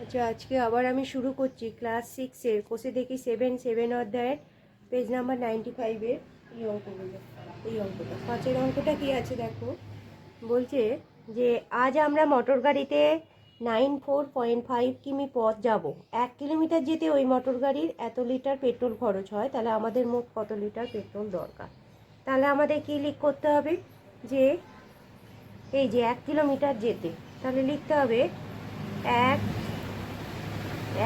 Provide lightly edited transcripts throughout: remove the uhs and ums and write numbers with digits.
আচ্ছা, আজকে আবার আমি শুরু করছি ক্লাস 6-এর কোষে দেখি 7 অধ্যায়ের পেজ নাম্বার 95-এর এই অঙ্কগুলো। এই অঙ্কটা 5-এর অঙ্কটা কি আছে দেখো। বলছে যে আজ আমরা মোটর গাড়িতে 94.5 কিমি পথ যাব। 1 কিলোমিটার যেতে ওই মোটর গাড়ির এত লিটার পেট্রোল খরচ হয়, তাহলে আমাদের মোট কত লিটার পেট্রোল দরকার। তাহলে আমাদের কি করতে হবে, যে এই যে 1 কিলোমিটার যেতে, তাহলে লিখতে হবে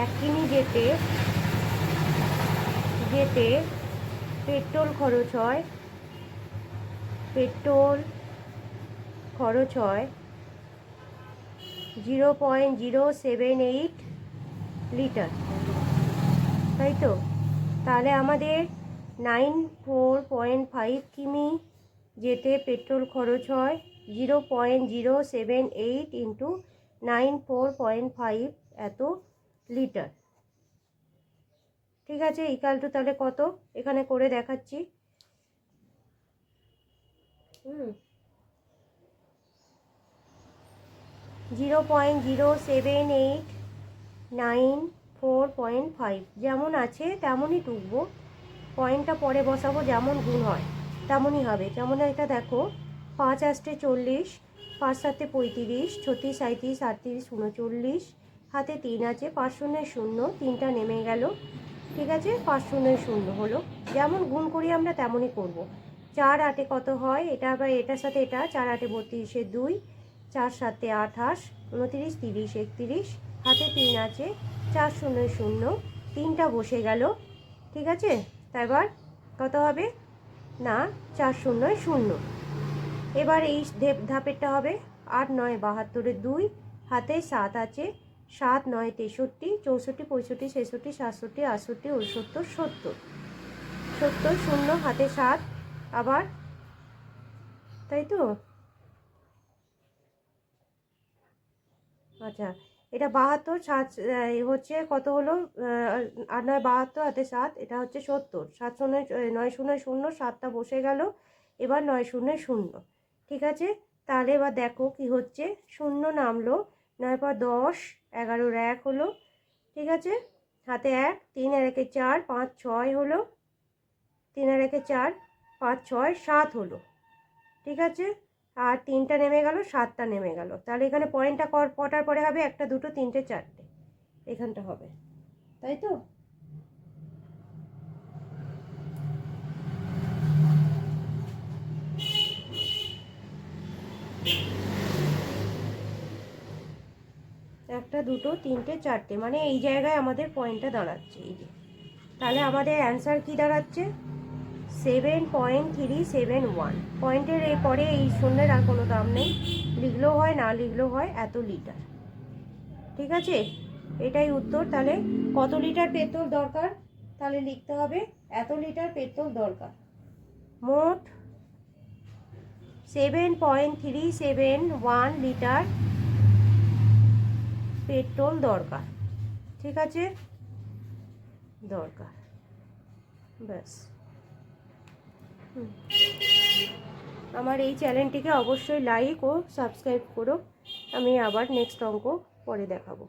1 কিমি যেতে পেট্রোল খরচ হয় 0.078 লিটার, তাই তো। তাহলে আমাদের 94.5 কিমি যেতে পেট্রোল খরচ হয় 0.078 ইন্টু 94.5 এত লিটার। ঠিক আছে, ইকাল টু তাহলে কত এখানে করে দেখাচ্ছি। 0.07894.5 যেমন আছে তেমনই টুকবো, পয়েন্টটা পরে বসাবো, যেমন গুণ হয় তেমনই হবে। যেমন এটা দেখো, 5 আষ্টে 40, 5 সাতে 35, 36 37 38 39, হাতে 3 আছে, 5 শূন্যের 0, 3টা নেমে গেল। ঠিক আছে, 5 শূন্যের 0 হলো। যেমন গুণ করি আমরা তেমনই করব। 4 আটে কত হয়, এটা আবার এটার সাথে এটা, 4 আটে 32, 2, 4 7 28, 29 30 31, হাতে 3 আছে, 4 শূন্যের 0, 3টা বসে গেল। ঠিক আছে, তারপর কত হবে না 4 শূন্যের 0। এবার এই ধাপেরটা হবে 8 9 72 2, হাতে 7 আছে, 7 9 63, 64 65 66 67 68 69 70 70 0, হাতে 7 আবার, তাই তো। আচ্ছা, এটা 72, 7 হচ্ছে কত হলো, 8 9 72, হাতে 7, এটা হচ্ছে 70, 7 শূন্য 9 শূন্য 0, 7টা বসে গেল। এবার 9 শূন্য 0। ঠিক আছে, তাহলে এবার দেখো কি হচ্ছে, 0 নামলো, 9 পর 10, 11 1 হলো। ঠিক আছে, হাতে 1, 3 আর 1 4, 5 6 হলো, 3 আর 1 4, 5 6 7 হলো। ঠিক আছে, আর 3টা নেমে গেল, 7টা নেমে গেল। তাহলে এখানে পয়েন্টটা কটার পরে হবে, 1 2 3 4, এখানটা হবে, তাই তো। একটা দুটো তিনটে চারটে, মানে এই জায়গায় আমাদের পয়েন্টটা দাঁড়াচ্ছে, এই যে। তাহলে আমাদের অ্যান্সার কি দাঁড়াচ্ছে, 7.371। পয়েন্টের এই পরে এই শূন্যের আর কোনো দাম নেই, লিখলেও হয় না লিখলেও হয়, এত লিটার। ঠিক আছে, এটাই উত্তর। তাহলে কত লিটার পেট্রোল দরকার, তাহলে লিখতে হবে এত লিটার পেট্রোল দরকার। মোট 7.371 লিটার পেট্রোল দরকার। ঠিক আছে, দরকার, ব্যাস। আমার এই চ্যানেলটিকে অবশ্যই লাইক ও সাবস্ক্রাইব করো। আমি আবার নেক্সট অঙ্ক পরে দেখাবো।